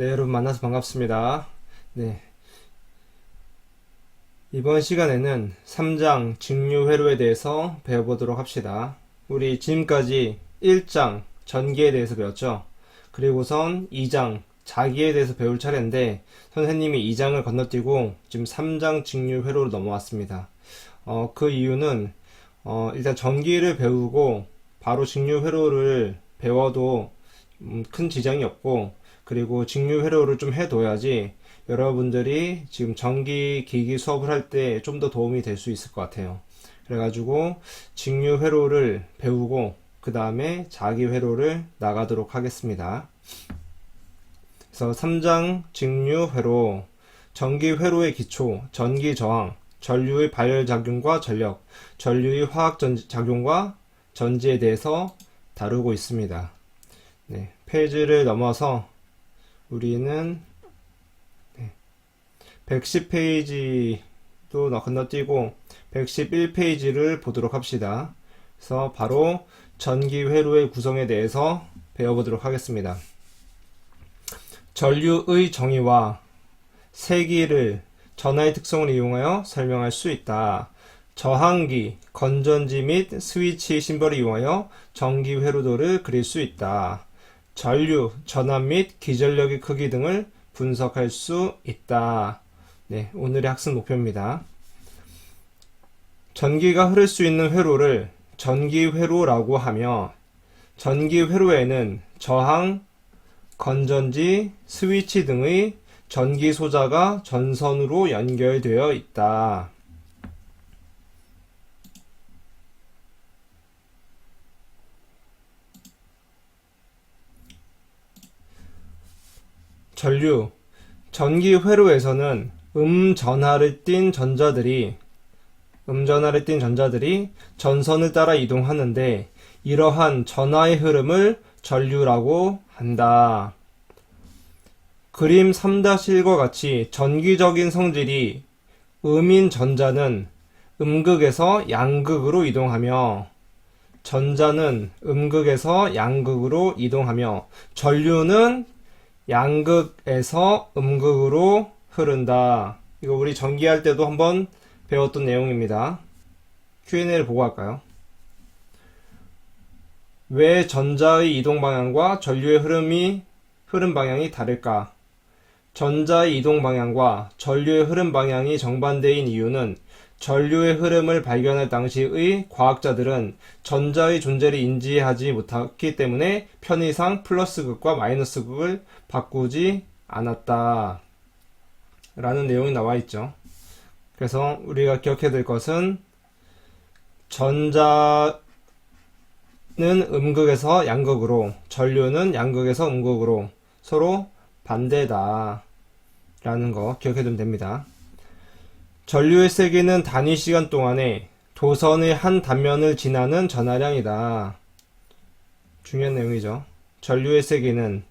네, 여러분 만나서 반갑습니다. 네, 이번 시간에는 3장 직류회로에 대해서 배워보도록 합시다. 우리 지금까지 1장 전기에 대해서 배웠죠. 그리고선 2장 자기에 대해서 배울 차례인데 선생님이 2장을 건너뛰고 지금 3장 직류회로로 넘어왔습니다. 그 이유는 일단 전기를 배우고 바로 직류회로를 배워도 큰 지장이 없고, 그리고 직류회로를 좀 해둬야지 여러분들이 지금 전기 기기 수업을 할 때 좀 더 도움이 될 수 있을 것 같아요. 그래가지고 직류회로를 배우고 그 다음에 자기회로를 나가도록 하겠습니다. 그래서 3장 직류회로, 전기회로의 기초, 전기저항, 전류의 발열작용과 전력, 전류의 화학작용과 전지에 대해서 다루고 있습니다. 네, 페이지를 넘어서 우리는 110페이지도 건너뛰고 111페이지를 보도록 합시다. 그래서 바로 전기회로의 구성에 대해서 배워보도록 하겠습니다. 전류의 정의와 세기를 전하의 특성을 이용하여 설명할 수 있다. 저항기, 건전지 및 스위치 심벌을 이용하여 전기회로도를 그릴 수 있다. 전류, 전압 및 기전력의 크기 등을 분석할 수 있다. 네, 오늘의 학습 목표입니다. 전기가 흐를 수 있는 회로를 전기회로라고 하며, 전기회로에는 저항, 건전지, 스위치 등의 전기 소자가 전선으로 연결되어 있다. 전류, 전기회로에서는 음전하를 띤 전자들이 전선을 따라 이동하는데, 이러한 전하의 흐름을 전류라고 한다. 그림 3-1과 같이 전기적인 성질이 음인 전자는 음극에서 양극으로 이동하며, 전자는 음극에서 양극으로 이동하며, 전류는 양극에서 음극으로 흐른다. 이거 우리 전기할 때도 한번 배웠던 내용입니다. Q&A를 보고 할까요? 왜 전자의 이동 방향과 전류의 흐름 방향이 다를까? 전자의 이동 방향과 전류의 흐름 방향이 정반대인 이유는 전류의 흐름을 발견할 당시의 과학자들은 전자의 존재를 인지하지 못했기 때문에 편의상 플러스극과 마이너스극을 바꾸지 않았다. 라는 내용이 나와 있죠. 그래서 우리가 기억해야 될 것은 전자는 음극에서 양극으로, 전류는 양극에서 음극으로 서로 반대다. 라는 거 기억해두면 됩니다. 전류의 세기는 단위 시간 동안에 도선의 한 단면을 지나는 전하량이다. 중요한 내용이죠. 전류의 세기는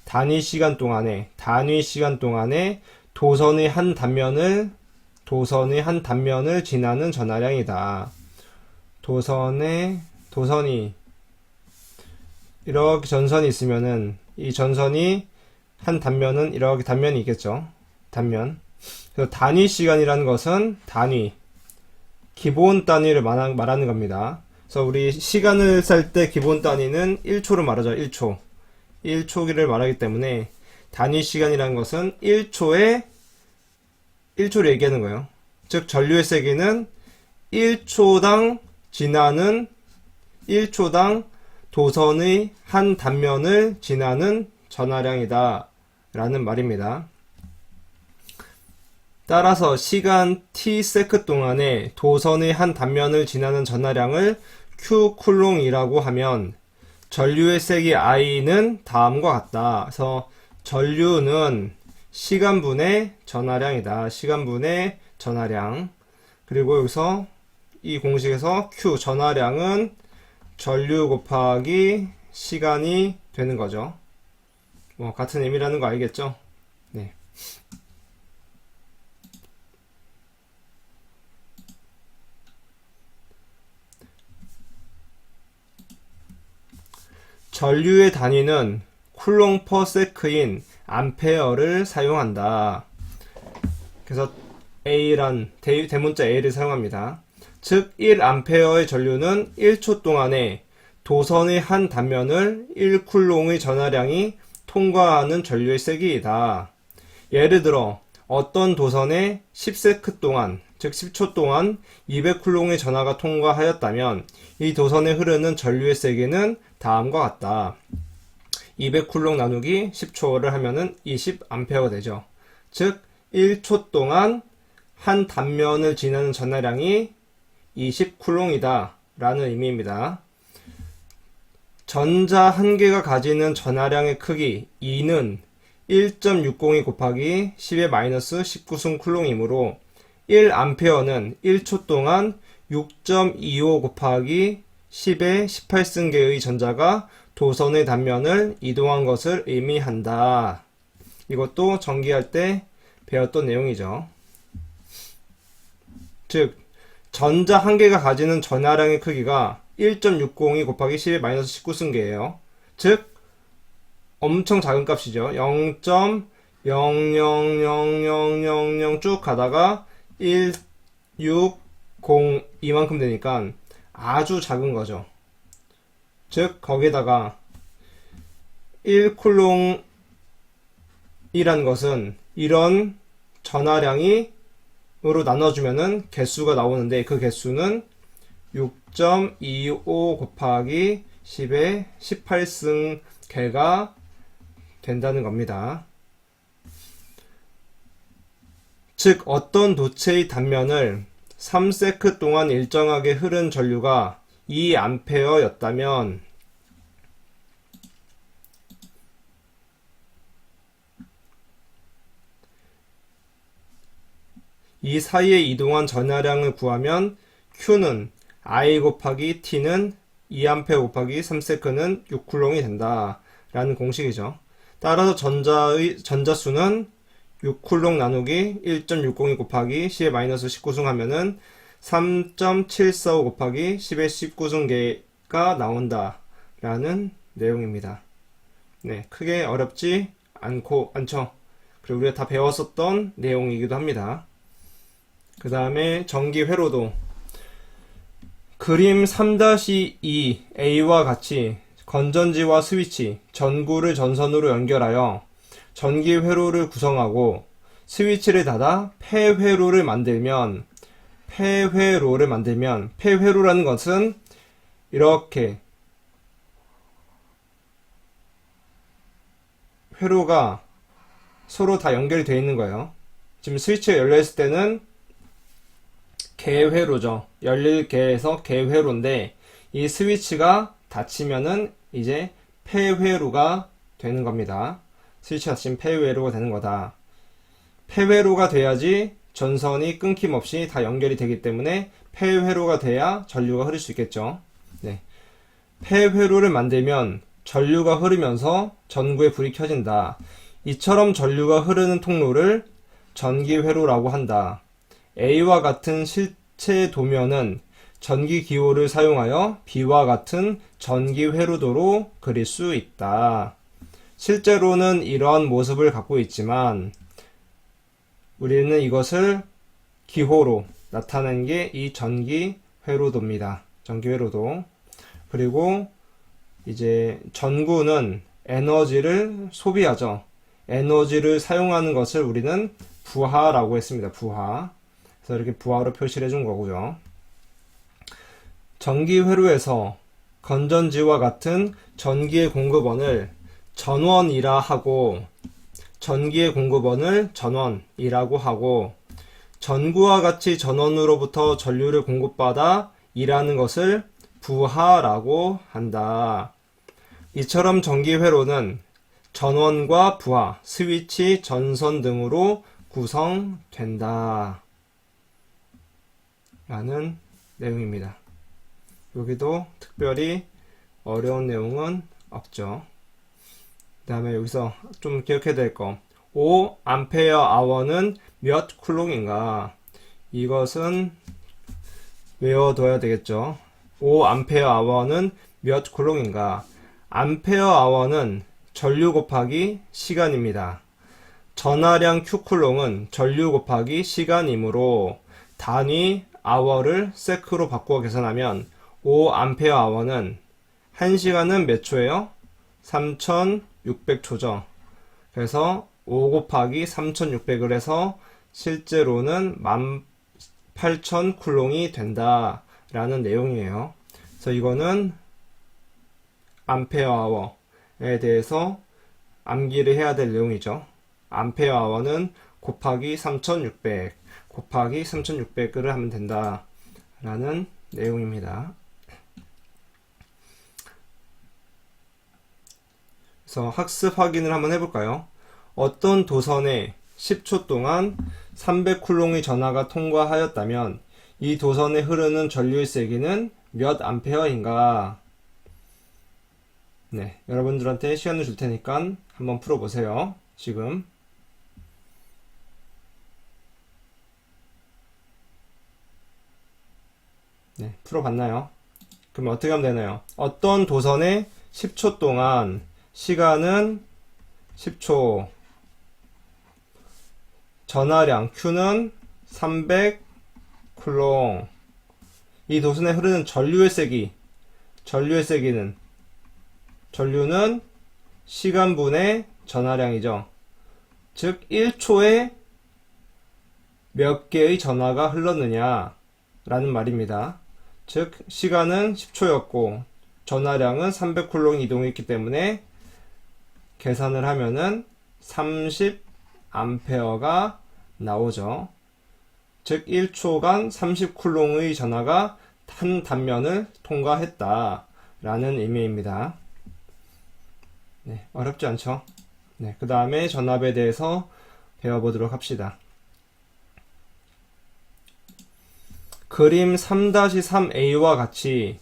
단위 시간 동안에 도선의 한 단면을 지나는 전하량이다. 도선이 이렇게 전선이 있으면은 이 전선이 한 단면은 이렇게 단면이 있겠죠. 단면. 그래서 단위 시간이라는 것은 기본 단위를 말하는 겁니다. 그래서 우리 시간을 셀 때 기본 단위는 1초로 말하죠. 1초기를 말하기 때문에 단위 시간이라는 것은 1초를 얘기하는 거예요. 즉 전류의 세기는 1초당 도선의 한 단면을 지나는 전하량이다 라는 말입니다. 따라서 시간 t 세크 동안에 도선의 한 단면을 지나는 전하량을 q 쿨롱이라고 하면 전류의 세기 I는 다음과 같다. 그래서 전류는 시간분의 전하량이다. 시간분의 전하량. 그리고 여기서 이 공식에서 Q 전하량은 전류 곱하기 시간이 되는 거죠. 뭐 같은 의미라는 거 알겠죠? 네. 전류의 단위는 쿨롱 퍼 세크인 암페어를 사용한다. 그래서 A란 대문자 A를 사용합니다. 즉 1암페어의 전류는 1초 동안에 도선의 한 단면을 1쿨롱의 전하량이 통과하는 전류의 세기이다. 예를 들어 어떤 도선에 10세크 동안, 즉 10초 동안 200쿨롱의 전하가 통과하였다면 이 도선에 흐르는 전류의 세기는 다음과 같다. 200쿨롱 나누기 10초를 하면은 20암페어가 되죠. 즉 1초 동안 한 단면을 지나는 전하량이 20쿨롱이다 라는 의미입니다. 전자 한 개가 가지는 전하량의 크기 E는 1.602 곱하기 10의 마이너스 19승 쿨롱이므로 1암페어는 1초 동안 6.25 곱하기 10의 18승계의 전자가 도선의 단면을 이동한 것을 의미한다. 이것도 전기할 때 배웠던 내용이죠. 즉 전자 한 개가 가지는 전하량의 크기가 1.602 곱하기 10의 마이너스 19승계예요. 즉 엄청 작은 값이죠. 0.000000 쭉 가다가 1, 6, 0 이만큼 되니까 아주 작은 거죠. 즉 거기다가 1쿨롱이라는 것은 이런 전하량이 으로 나눠주면은 개수가 나오는데 그 개수는 6.25 곱하기 10의 18승 개가 된다는 겁니다. 즉 어떤 도체의 단면을 3세크 동안 일정하게 흐른 전류가 2암페어였다면 이 사이에 이동한 전하량을 구하면 Q는 I 곱하기 T는 2A 곱하기 3세크는 6쿨롱이 된다 라는 공식이죠. 따라서 전자수는 6쿨롱 나누기 1.602 곱하기 10의 마이너스 19승 하면은 3.745 곱하기 10의 19승계가 나온다 라는 내용입니다. 네, 크게 어렵지 않죠. 그리고 우리가 다 배웠었던 내용이기도 합니다. 그 다음에 전기 회로도 그림 3-2A와 같이 건전지와 스위치, 전구를 전선으로 연결하여 전기 회로를 구성하고 스위치를 닫아 폐회로를 만들면 폐회로라는 것은 이렇게 회로가 서로 다 연결이 되어 있는 거예요. 지금 스위치가 열려있을 때는 개회로죠. 열릴 개에서 개회로인데 이 스위치가 닫히면은 이제 폐회로가 되는 겁니다. 스위치가 닫히면 폐회로가 되는 거다. 폐회로가 돼야지 전선이 끊김없이 다 연결이 되기 때문에 폐회로가 돼야 전류가 흐를 수 있겠죠. 네. 폐회로를 만들면 전류가 흐르면서 전구에 불이 켜진다. 이처럼 전류가 흐르는 통로를 전기회로라고 한다. A와 같은 실체 도면은 전기 기호를 사용하여 B와 같은 전기 회로도로 그릴 수 있다. 실제로는 이러한 모습을 갖고 있지만 우리는 이것을 기호로 나타낸 게 이 전기 회로도입니다. 전기 회로도. 그리고 이제 전구는 에너지를 소비하죠. 에너지를 사용하는 것을 우리는 부하라고 했습니다. 부하. 그래서 이렇게 부하로 표시를 해준 거고요. 전기 회로에서 건전지와 같은 전기의 공급원을 전원이라 하고 전기의 공급원을 전원이라고 하고 전구와 같이 전원으로부터 전류를 공급받아 일하는 것을 부하라고 한다. 이처럼 전기 회로는 전원과 부하, 스위치, 전선 등으로 구성된다. 라는 내용입니다. 여기도 특별히 어려운 내용은 없죠. 그 다음에 여기서 좀 기억해야 될 거. 5A/h는 몇 쿨롱인가? 이것은 외워둬야 되겠죠. 5A/h는 몇 쿨롱인가? 암페어아워는 전류 곱하기 시간입니다. 전하량 Q쿨롱은 전류 곱하기 시간이므로 단위 아워를 세크로 바꾸어 계산하면 5암페어아워는 1시간은 몇 초예요? 3600초죠. 그래서 5 곱하기 3600을 해서 실제로는 18000쿨롱이 된다라는 내용이에요. 그래서 이거는 암페어아워에 대해서 암기를 해야 될 내용이죠. 암페어아워는 곱하기 3600 곱하기 3600을 하면 된다라는 내용입니다. 그래서 학습 확인을 한번 해볼까요? 어떤 도선에 10초 동안 300쿨롱의 전하가 통과하였다면 이 도선에 흐르는 전류의 세기는 몇 암페어인가? 네, 여러분들한테 시간을 줄 테니까 한번 풀어보세요. 지금. 네, 풀어봤나요? 그럼 어떻게 하면 되나요? 어떤 도선에 10초 동안 시간은 10초, 전하량 Q는 300쿨롱, 이 도선에 흐르는 전류의 세기는 전류는 시간분의 전하량이죠. 즉 1초에 몇 개의 전하가 흘렀느냐 라는 말입니다. 즉 시간은 10초였고 전하량은 300쿨롱 이동했기 때문에 계산을 하면은 30암페어가 나오죠. 즉 1초간 30쿨롱의 전하가 한 단면을 통과했다 라는 의미입니다. 네, 어렵지 않죠? 네, 그 다음에 전압에 대해서 배워보도록 합시다. 그림 3-3A와 같이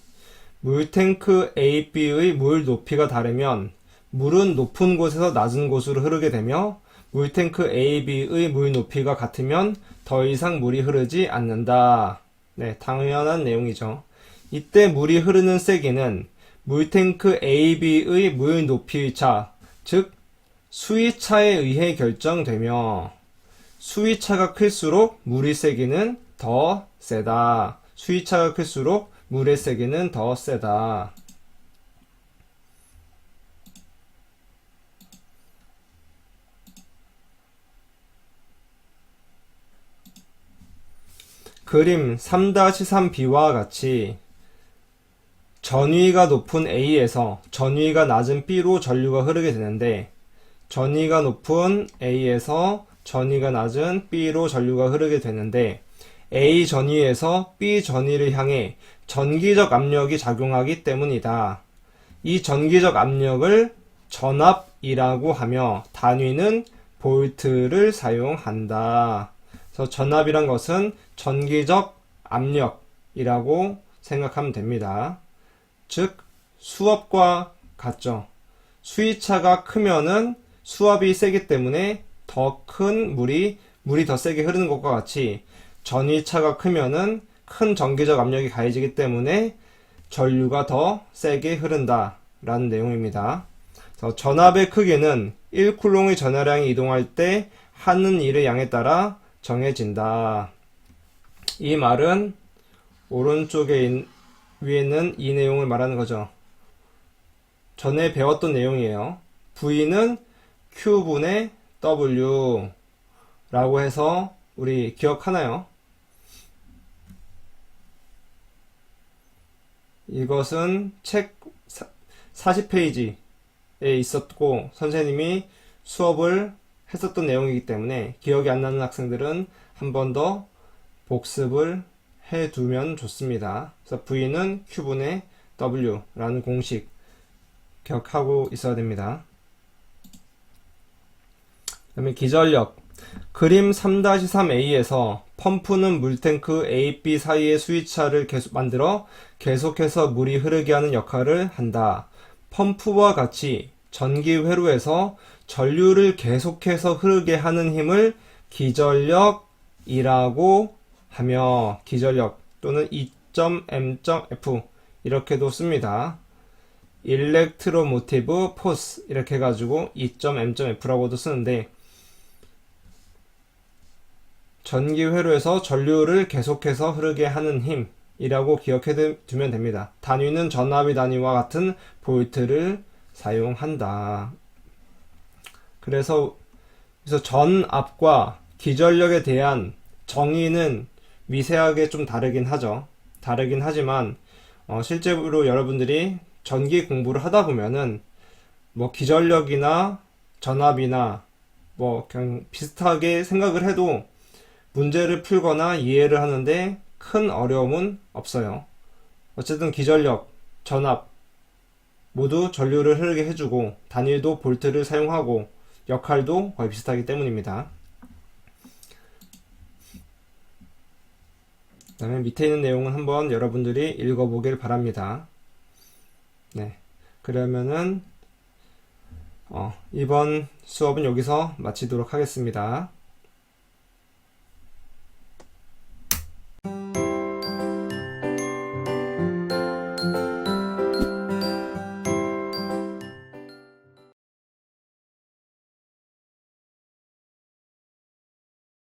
물탱크 A, B의 물 높이가 다르면 물은 높은 곳에서 낮은 곳으로 흐르게 되며 물탱크 A, B의 물 높이가 같으면 더 이상 물이 흐르지 않는다. 네, 당연한 내용이죠. 이때 물이 흐르는 세기는 물탱크 A, B의 물 높이의 차, 즉 수위차에 의해 결정되며 수위차가 클수록 물의 세기는 더 세다. 수위차가 클수록 물의 세기는 더 세다. 그림 3-3B와 같이 전위가 높은 A에서 전위가 낮은 B로 전류가 흐르게 되는데 전위가 높은 A에서 전위가 낮은 B로 전류가 흐르게 되는데 A 전위에서 B 전위를 향해 전기적 압력이 작용하기 때문이다. 이 전기적 압력을 전압이라고 하며 단위는 볼트를 사용한다. 그래서 전압이란 것은 전기적 압력이라고 생각하면 됩니다. 즉 수압과 같죠. 수위차가 크면은 수압이 세기 때문에 더 큰 물이 더 세게 흐르는 것과 같이 전위차가 크면은 큰 전기적 압력이 가해지기 때문에 전류가 더 세게 흐른다 라는 내용입니다. 그래서 전압의 크기는 1쿨롱의 전하량이 이동할 때 하는 일의 양에 따라 정해진다. 이 말은 오른쪽에 위에 있는 이 내용을 말하는 거죠. 전에 배웠던 내용이에요. V는 Q분의 W 라고 해서 우리 기억하나요? 이것은 책 40페이지에 있었고 선생님이 수업을 했었던 내용이기 때문에 기억이 안 나는 학생들은 한 번 더 복습을 해두면 좋습니다. 그래서 V는 Q분의 W라는 공식 기억하고 있어야 됩니다. 그 다음에 기전력. 그림 3-3A에서 펌프는 물탱크 A, B 사이의 수위차를 만들어 계속해서 물이 흐르게 하는 역할을 한다. 펌프와 같이 전기 회로에서 전류를 계속해서 흐르게 하는 힘을 기전력이라고 하며 기전력 또는 E.M.F 이렇게도 씁니다. 일렉트로모티브 포스 이렇게 해가지고 E.M.F라고도 쓰는데, 전기 회로에서 전류를 계속해서 흐르게 하는 힘이라고 기억해 두면 됩니다. 단위는 전압의 단위와 같은 볼트를 사용한다. 그래서 전압과 기전력에 대한 정의는 미세하게 좀 다르긴 하죠. 다르긴 하지만 실제로 여러분들이 전기 공부를 하다 보면은 뭐 기전력이나 전압이나 뭐 그냥 비슷하게 생각을 해도 문제를 풀거나 이해를 하는데 큰 어려움은 없어요. 어쨌든 기전력, 전압 모두 전류를 흐르게 해주고 단위도 볼트를 사용하고 역할도 거의 비슷하기 때문입니다. 그 다음에 밑에 있는 내용은 한번 여러분들이 읽어보길 바랍니다. 네, 그러면은 이번 수업은 여기서 마치도록 하겠습니다.